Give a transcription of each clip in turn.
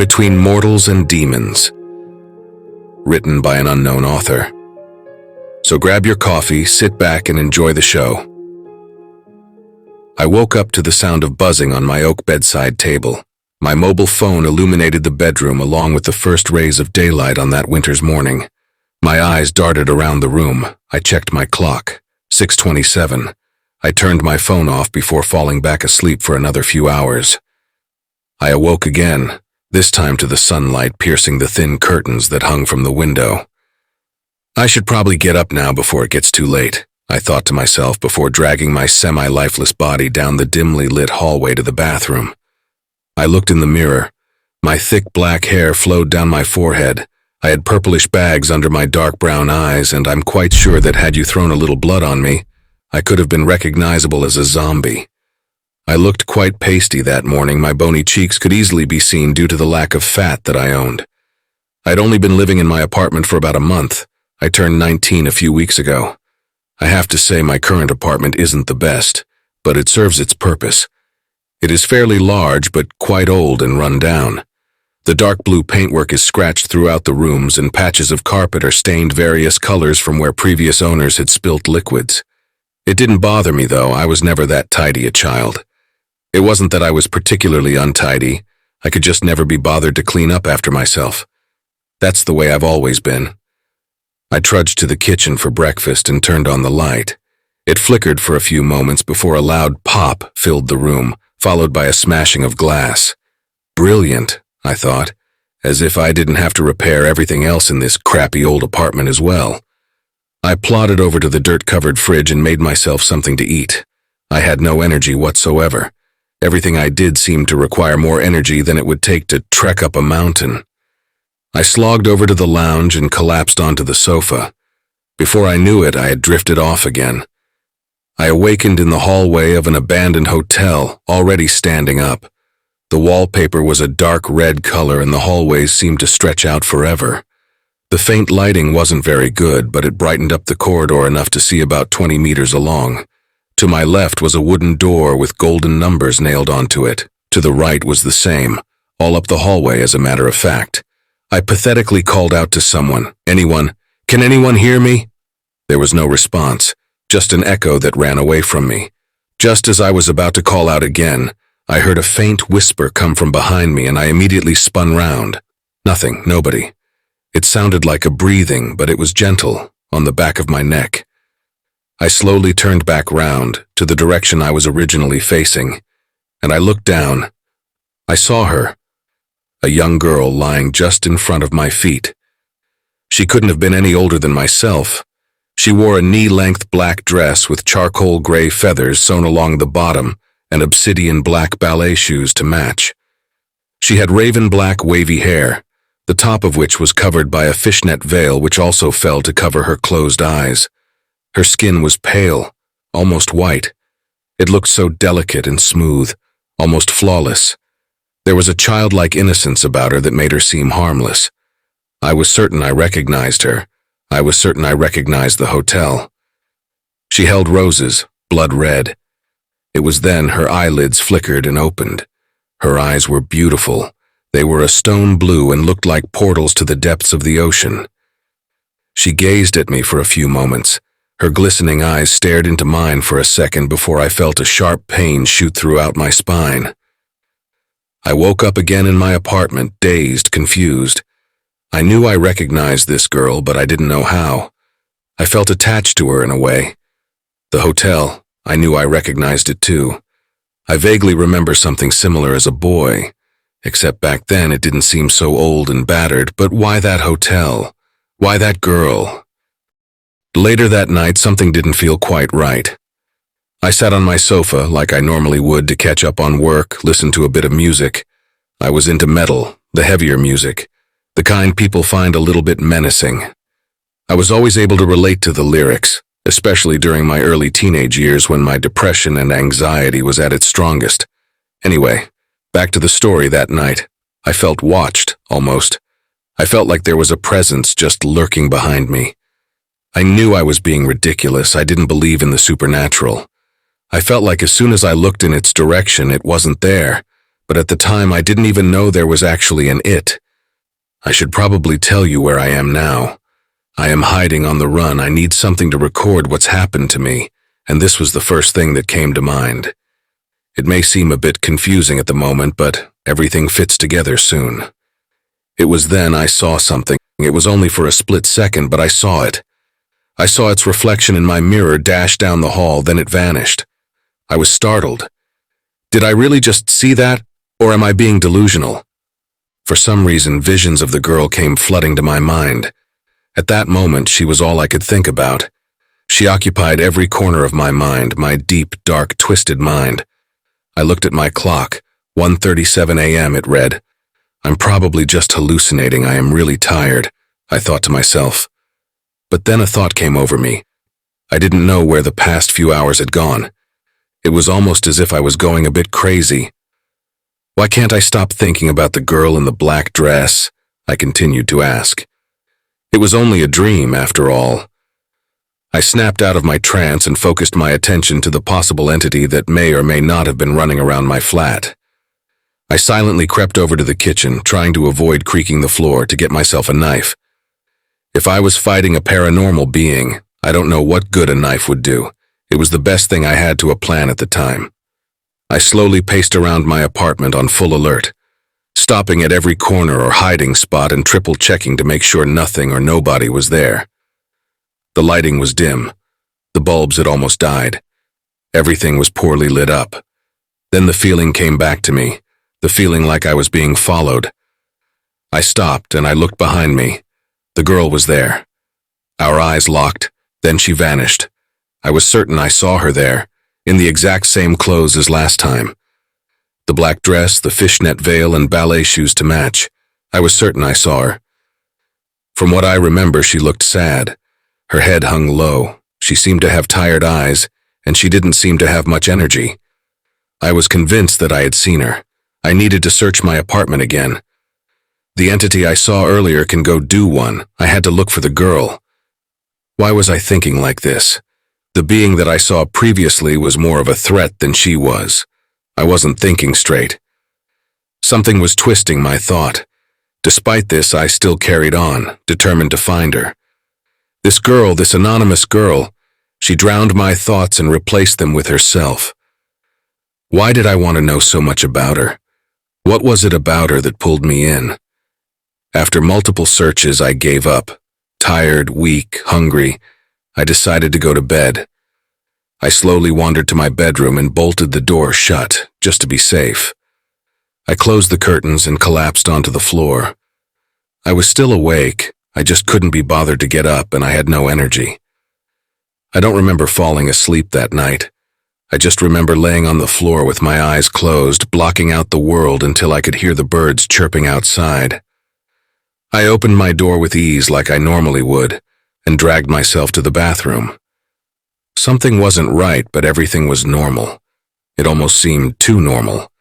Between Mortals and Demons, written by an unknown author. So grab your coffee, sit back, and enjoy the show. I woke up to the sound of buzzing on my oak bedside table. My mobile phone illuminated the bedroom along with the first rays of daylight on that winter's morning. My eyes darted around the room. I checked my clock. 6:27. I turned my phone off before falling back asleep for another few hours. I awoke again, this time to the sunlight piercing the thin curtains that hung from the window. I should probably get up now before it gets too late, I thought to myself before dragging my semi-lifeless body down the dimly lit hallway to the bathroom. I looked in the mirror. My thick black hair flowed down my forehead. I had purplish bags under my dark brown eyes, and I'm quite sure that had you thrown a little blood on me, I could have been recognizable as a zombie. I looked quite pasty that morning. My bony cheeks could easily be seen due to the lack of fat that I owned. I'd only been living in my apartment for about a month. I turned 19 a few weeks ago. I have to say my current apartment isn't the best, but it serves its purpose. It is fairly large, but quite old and run down. The dark blue paintwork is scratched throughout the rooms, and patches of carpet are stained various colors from where previous owners had spilt liquids. It didn't bother me, though. I was never that tidy a child. It wasn't that I was particularly untidy. I could just never be bothered to clean up after myself. That's the way I've always been. I trudged to the kitchen for breakfast and turned on the light. It flickered for a few moments before a loud pop filled the room, followed by a smashing of glass. Brilliant, I thought, as if I didn't have to repair everything else in this crappy old apartment as well. I plodded over to the dirt-covered fridge and made myself something to eat. I had no energy whatsoever. Everything I did seemed to require more energy than it would take to trek up a mountain. I slogged over to the lounge and collapsed onto the sofa. Before I knew it, I had drifted off again. I awakened in the hallway of an abandoned hotel, already standing up. The wallpaper was a dark red color and the hallways seemed to stretch out forever. The faint lighting wasn't very good, but it brightened up the corridor enough to see about 20 meters along. To my left was a wooden door with golden numbers nailed onto it. To the right was the same, all up the hallway as a matter of fact. I pathetically called out to someone. Anyone? Can anyone hear me? There was no response, just an echo that ran away from me. Just as I was about to call out again, I heard a faint whisper come from behind me and I immediately spun round. Nothing, nobody. It sounded like a breathing, but it was gentle, on the back of my neck. I slowly turned back round, to the direction I was originally facing, and I looked down. I saw her, a young girl lying just in front of my feet. She couldn't have been any older than myself. She wore a knee-length black dress with charcoal gray feathers sewn along the bottom and obsidian black ballet shoes to match. She had raven black wavy hair, the top of which was covered by a fishnet veil which also fell to cover her closed eyes. Her skin was pale, almost white. It looked so delicate and smooth, almost flawless. There was a childlike innocence about her that made her seem harmless. I was certain I recognized her. I was certain I recognized the hotel. She held roses, blood red. It was then her eyelids flickered and opened. Her eyes were beautiful. They were a stone blue and looked like portals to the depths of the ocean. She gazed at me for a few moments. Her glistening eyes stared into mine for a second before I felt a sharp pain shoot throughout my spine. I woke up again in my apartment, dazed, confused. I knew I recognized this girl, but I didn't know how. I felt attached to her in a way. The hotel, I knew I recognized it too. I vaguely remember something similar as a boy, except back then it didn't seem so old and battered. But why that hotel? Why that girl? Later that night, something didn't feel quite right. I sat on my sofa like I normally would to catch up on work, listen to a bit of music. I was into metal, the heavier music, the kind people find a little bit menacing. I was always able to relate to the lyrics, especially during my early teenage years when my depression and anxiety was at its strongest. Anyway, back to the story that night. I felt watched, almost. I felt like there was a presence just lurking behind me. I knew I was being ridiculous. I didn't believe in the supernatural. I felt like as soon as I looked in its direction, it wasn't there, but at the time I didn't even know there was actually an it. I should probably tell you where I am now. I am hiding on the run. I need something to record what's happened to me, and this was the first thing that came to mind. It may seem a bit confusing at the moment, but everything fits together soon. It was then I saw something. It was only for a split second, but I saw it. I saw its reflection in my mirror dash down the hall, then it vanished. I was startled. Did I really just see that, or am I being delusional? For some reason, visions of the girl came flooding to my mind. At that moment, she was all I could think about. She occupied every corner of my mind, my deep, dark, twisted mind. I looked at my clock. 1:37 a.m. it read. I'm probably just hallucinating. I am really tired, I thought to myself. But then a thought came over me. I didn't know where the past few hours had gone. It was almost as if I was going a bit crazy. Why can't I stop thinking about the girl in the black dress? I continued to ask. It was only a dream, after all. I snapped out of my trance and focused my attention to the possible entity that may or may not have been running around my flat. I silently crept over to the kitchen, trying to avoid creaking the floor to get myself a knife. If I was fighting a paranormal being, I don't know what good a knife would do. It was the best thing I had to a plan at the time. I slowly paced around my apartment on full alert, stopping at every corner or hiding spot and triple checking to make sure nothing or nobody was there. The lighting was dim. The bulbs had almost died. Everything was poorly lit up. Then the feeling came back to me, the feeling like I was being followed. I stopped and I looked behind me. The girl was there. Our eyes locked, then she vanished. I was certain I saw her there, in the exact same clothes as last time. The black dress, the fishnet veil, and ballet shoes to match. I was certain I saw her. From what I remember, she looked sad. Her head hung low. She seemed to have tired eyes, and she didn't seem to have much energy. I was convinced that I had seen her. I needed to search my apartment again. The entity I saw earlier can go do one. I had to look for the girl. Why was I thinking like this? The being that I saw previously was more of a threat than she was. I wasn't thinking straight. Something was twisting my thought. Despite this, I still carried on, determined to find her. This girl, this anonymous girl, she drowned my thoughts and replaced them with herself. Why did I want to know so much about her? What was it about her that pulled me in? After multiple searches, I gave up. Tired, weak, hungry, I decided to go to bed. I slowly wandered to my bedroom and bolted the door shut, just to be safe. I closed the curtains and collapsed onto the floor. I was still awake, I just couldn't be bothered to get up and I had no energy. I don't remember falling asleep that night. I just remember laying on the floor with my eyes closed, blocking out the world until I could hear the birds chirping outside. I opened my door with ease like I normally would, and dragged myself to the bathroom. Something wasn't right, but everything was normal. It almost seemed too normal.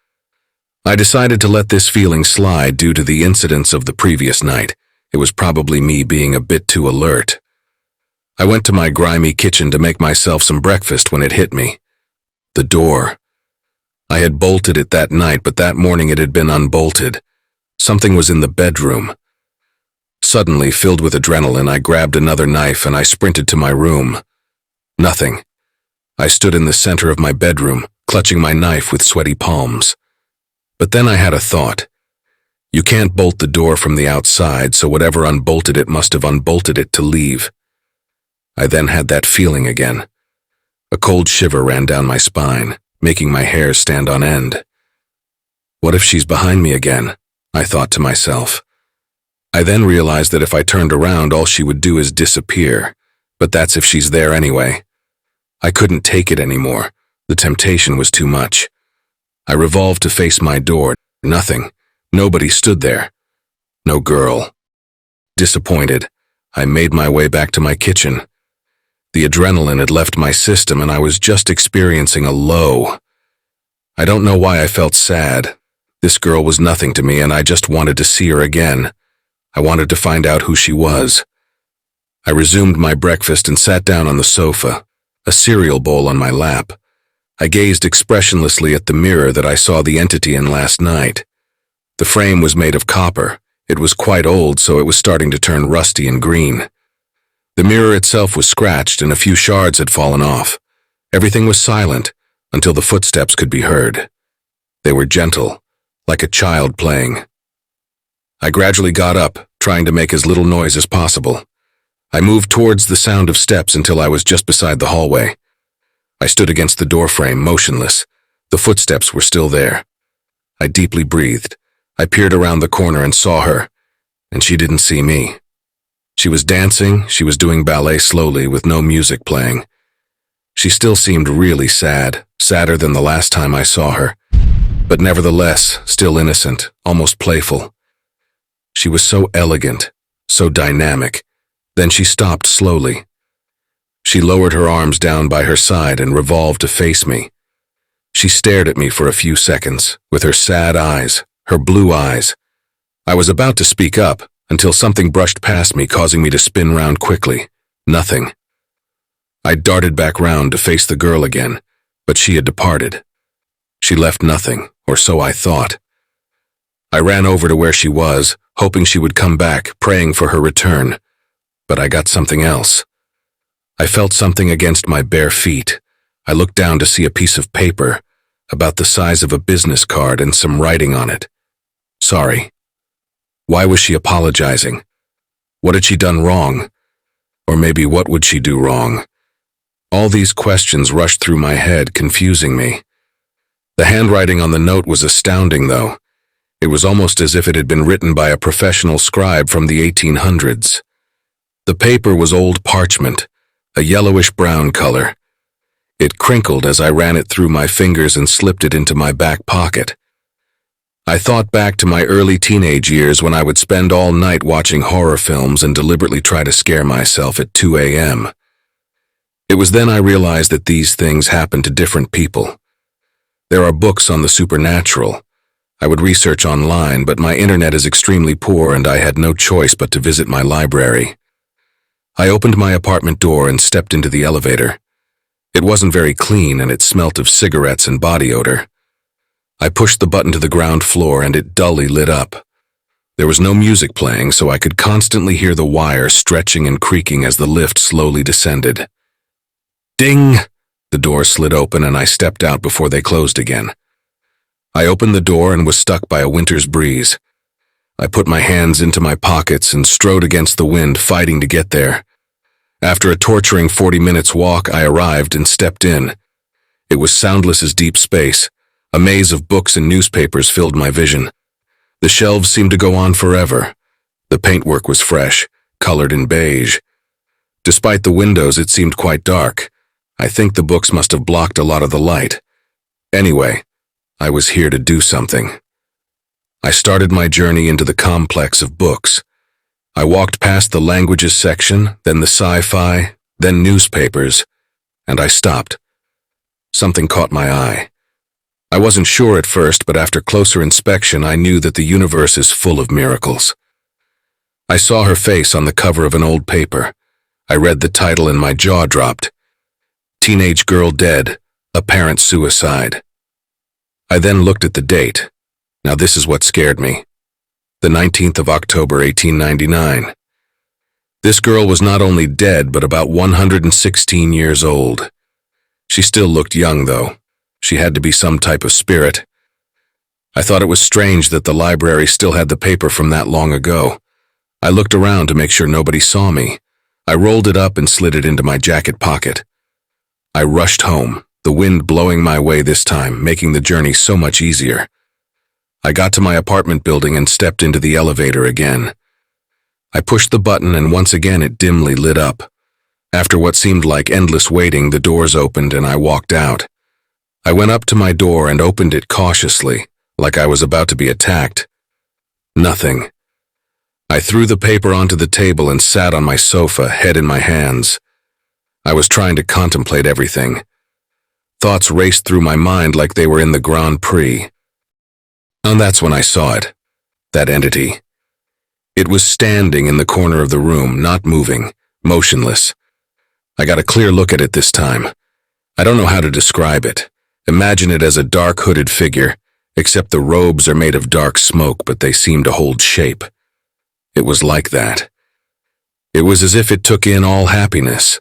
I decided to let this feeling slide due to the incidents of the previous night. It was probably me being a bit too alert. I went to my grimy kitchen to make myself some breakfast when it hit me. The door. I had bolted it that night, but that morning it had been unbolted. Something was in the bedroom. Suddenly, filled with adrenaline, I grabbed another knife and I sprinted to my room. Nothing. I stood in the center of my bedroom, clutching my knife with sweaty palms. But then I had a thought. You can't bolt the door from the outside, so whatever unbolted it must have unbolted it to leave. I then had that feeling again. A cold shiver ran down my spine, making my hair stand on end. What if she's behind me again? I thought to myself. I then realized that if I turned around, all she would do is disappear. But that's if she's there anyway. I couldn't take it anymore. The temptation was too much. I revolved to face my door. Nothing. Nobody stood there. No girl. Disappointed, I made my way back to my kitchen. The adrenaline had left my system and I was just experiencing a low. I don't know why I felt sad. This girl was nothing to me and I just wanted to see her again. I wanted to find out who she was. I resumed my breakfast and sat down on the sofa, a cereal bowl on my lap. I gazed expressionlessly at the mirror that I saw the entity in last night. The frame was made of copper. It was quite old, so it was starting to turn rusty and green. The mirror itself was scratched and a few shards had fallen off. Everything was silent until the footsteps could be heard. They were gentle, like a child playing. I gradually got up, trying to make as little noise as possible. I moved towards the sound of steps until I was just beside the hallway. I stood against the doorframe, motionless. The footsteps were still there. I deeply breathed. I peered around the corner and saw her, and she didn't see me. She was dancing, she was doing ballet slowly with no music playing. She still seemed really sad, sadder than the last time I saw her, but nevertheless, still innocent, almost playful. She was so elegant, so dynamic. Then she stopped slowly. She lowered her arms down by her side and revolved to face me. She stared at me for a few seconds, with her sad eyes, her blue eyes. I was about to speak up until something brushed past me, causing me to spin round quickly. Nothing. I darted back round to face the girl again, but she had departed. She left nothing, or so I thought. I ran over to where she was, hoping she would come back, praying for her return. But I got something else. I felt something against my bare feet. I looked down to see a piece of paper, about the size of a business card and some writing on it. Sorry. Why was she apologizing? What had she done wrong? Or maybe what would she do wrong? All these questions rushed through my head, confusing me. The handwriting on the note was astounding, though. It was almost as if it had been written by a professional scribe from the 1800s. The paper was old parchment, a yellowish-brown color. It crinkled as I ran it through my fingers and slipped it into my back pocket. I thought back to my early teenage years when I would spend all night watching horror films and deliberately try to scare myself at 2 a.m. It was then I realized that these things happen to different people. There are books on the supernatural. I would research online, but my internet is extremely poor and I had no choice but to visit my library. I opened my apartment door and stepped into the elevator. It wasn't very clean and it smelt of cigarettes and body odor. I pushed the button to the ground floor and it dully lit up. There was no music playing, so I could constantly hear the wire stretching and creaking as the lift slowly descended. Ding! The door slid open and I stepped out before they closed again. I opened the door and was stuck by a winter's breeze. I put my hands into my pockets and strode against the wind, fighting to get there. After a torturing 40 minutes walk, I arrived and stepped in. It was soundless as deep space. A maze of books and newspapers filled my vision. The shelves seemed to go on forever. The paintwork was fresh, colored in beige. Despite the windows, it seemed quite dark. I think the books must have blocked a lot of the light. Anyway, I was here to do something. I started my journey into the complex of books. I walked past the languages section, then the sci-fi, then newspapers, and I stopped. Something caught my eye. I wasn't sure at first, but after closer inspection, I knew that the universe is full of miracles. I saw her face on the cover of an old paper. I read the title and my jaw dropped. Teenage girl dead, apparent suicide. I then looked at the date. Now this is what scared me. The 19th of October, 1899. This girl was not only dead, but about 116 years old. She still looked young, though. She had to be some type of spirit. I thought it was strange that the library still had the paper from that long ago. I looked around to make sure nobody saw me. I rolled it up and slid it into my jacket pocket. I rushed home, the wind blowing my way this time, making the journey so much easier. I got to my apartment building and stepped into the elevator again. I pushed the button and once again it dimly lit up. After what seemed like endless waiting, the doors opened and I walked out. I went up to my door and opened it cautiously, like I was about to be attacked. Nothing. I threw the paper onto the table and sat on my sofa, head in my hands. I was trying to contemplate everything. Thoughts raced through my mind like they were in the Grand Prix. And that's when I saw it. That entity. It was standing in the corner of the room, not moving, motionless. I got a clear look at it this time. I don't know how to describe it. Imagine it as a dark hooded figure, except the robes are made of dark smoke, but they seem to hold shape. It was like that. It was as if it took in all happiness.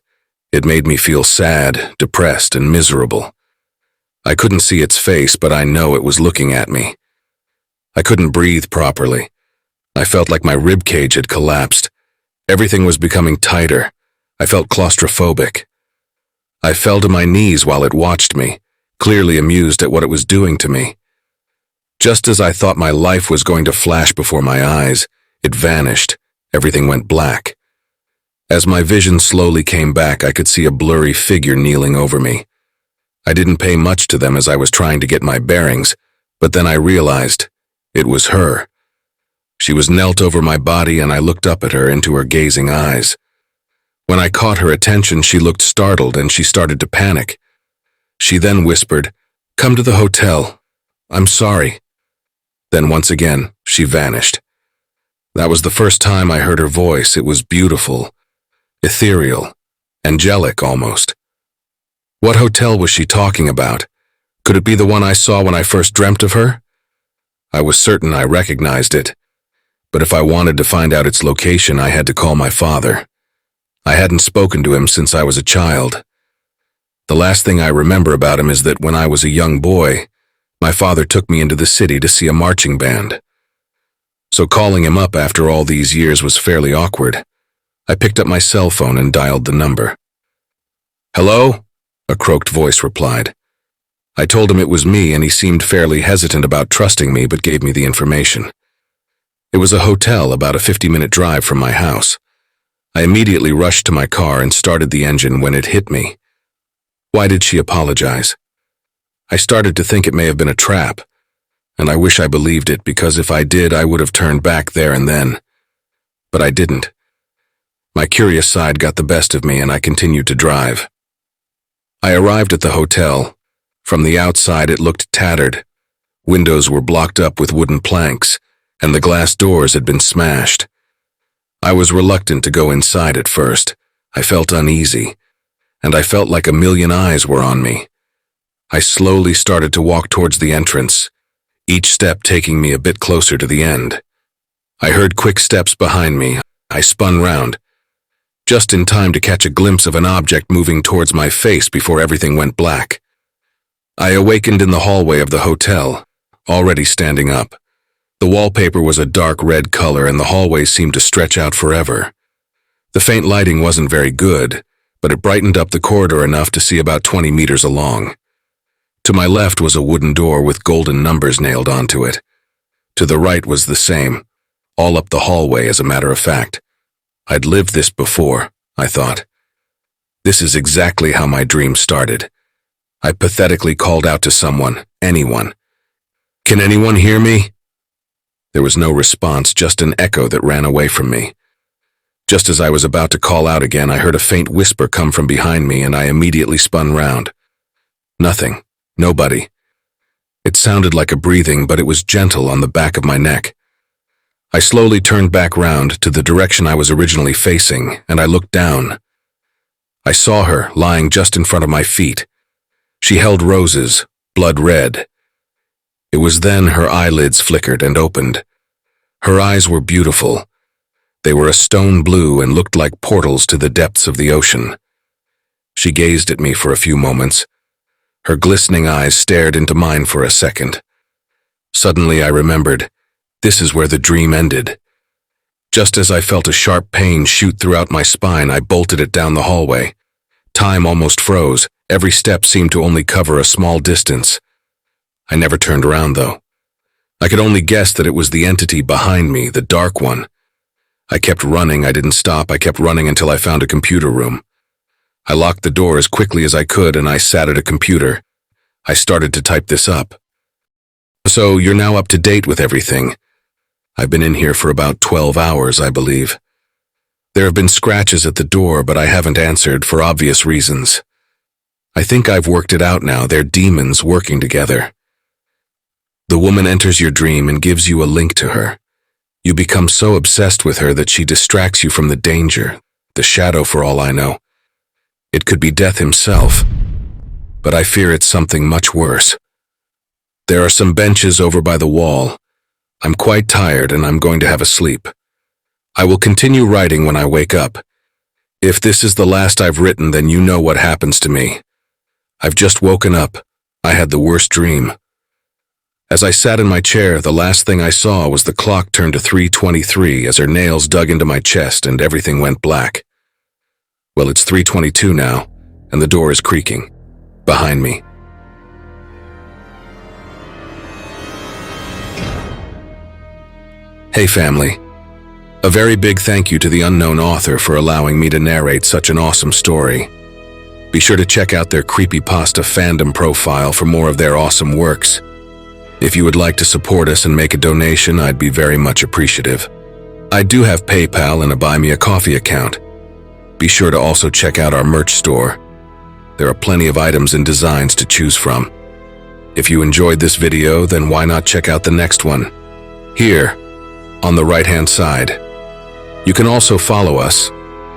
It made me feel sad, depressed, and miserable. I couldn't see its face, but I know it was looking at me. I couldn't breathe properly. I felt like my rib cage had collapsed. Everything was becoming tighter. I felt claustrophobic. I fell to my knees while it watched me, clearly amused at what it was doing to me. Just as I thought my life was going to flash before my eyes, it vanished. Everything went black. As my vision slowly came back, I could see a blurry figure kneeling over me. I didn't pay much to them as I was trying to get my bearings, but then I realized it was her. She was knelt over my body, and I looked up at her into her gazing eyes. When I caught her attention, she looked startled and she started to panic. She then whispered, "Come to the hotel. I'm sorry." Then once again, she vanished. That was the first time I heard her voice. It was beautiful, ethereal, angelic almost. What hotel was she talking about? Could it be the one I saw when I first dreamt of her? I was certain I recognized it, but if I wanted to find out its location, I had to call my father. I hadn't spoken to him since I was a child. The last thing I remember about him is that when I was a young boy, my father took me into the city to see a marching band. So calling him up after all these years was fairly awkward. I picked up my cell phone and dialed the number. "Hello?" a croaked voice replied. I told him it was me, and he seemed fairly hesitant about trusting me, but gave me the information. It was a hotel about a 50-minute drive from my house. I immediately rushed to my car and started the engine when it hit me. Why did she apologize? I started to think it may have been a trap, and I wish I believed it, because if I did, I would have turned back there and then. But I didn't. My curious side got the best of me, and I continued to drive. I arrived at the hotel. From the outside, it looked tattered. Windows were blocked up with wooden planks, and the glass doors had been smashed. I was reluctant to go inside at first. I felt uneasy, and I felt like a million eyes were on me. I slowly started to walk towards the entrance, each step taking me a bit closer to the end. I heard quick steps behind me. I spun round, just in time to catch a glimpse of an object moving towards my face before everything went black. I awakened in the hallway of the hotel, already standing up. The wallpaper was a dark red color, and the hallway seemed to stretch out forever. The faint lighting wasn't very good, but it brightened up the corridor enough to see about 20 meters along. To my left was a wooden door with golden numbers nailed onto it. To the right was the same, all up the hallway, as a matter of fact. I'd lived this before, I thought. This is exactly how my dream started. I pathetically called out to someone, anyone. "Can anyone hear me?" There was no response, just an echo that ran away from me. Just as I was about to call out again, I heard a faint whisper come from behind me, and I immediately spun round. Nothing. Nobody. It sounded like a breathing, but it was gentle on the back of my neck. I slowly turned back round to the direction I was originally facing, and I looked down. I saw her lying just in front of my feet. She held roses, blood red. It was then her eyelids flickered and opened. Her eyes were beautiful. They were a stone blue and looked like portals to the depths of the ocean. She gazed at me for a few moments. Her glistening eyes stared into mine for a second. Suddenly I remembered, this is where the dream ended. Just as I felt a sharp pain shoot throughout my spine, I bolted it down the hallway. Time almost froze. Every step seemed to only cover a small distance. I never turned around, though. I could only guess that it was the entity behind me, the dark one. I kept running. I didn't stop. I kept running until I found a computer room. I locked the door as quickly as I could, and I sat at a computer. I started to type this up. "So you're now up to date with everything. I've been in here for about 12 hours, I believe. There have been scratches at the door, but I haven't answered for obvious reasons. I think I've worked it out now. They're demons working together. The woman enters your dream and gives you a link to her. You become so obsessed with her that she distracts you from the danger, the shadow, for all I know. It could be death himself. but I fear it's something much worse. There are some benches over by the wall. I'm quite tired and I'm going to have a sleep. I will continue writing when I wake up. If this is the last I've written, then you know what happens to me. I've just woken up. I had the worst dream. As I sat in my chair, the last thing I saw was the clock turn to 3:23 as her nails dug into my chest and everything went black. Well, it's 3:22 now, and the door is creaking. Behind me. Hey family. A very big thank you to the unknown author for allowing me to narrate such an awesome story. Be sure to check out their Creepypasta fandom profile for more of their awesome works. If you would like to support us and make a donation, I'd be very much appreciative. I do have PayPal and a Buy Me a Coffee account. Be sure to also check out our merch store. There are plenty of items and designs to choose from. If you enjoyed this video, then why not check out the next one? Here, on the right-hand side. You can also follow us.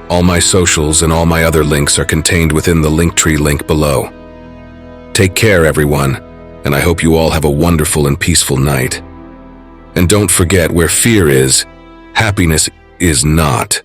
All my socials and all my other links are contained within the Linktree link below. Take care, everyone, and I hope you all have a wonderful and peaceful night. And don't forget, where fear is, happiness is not.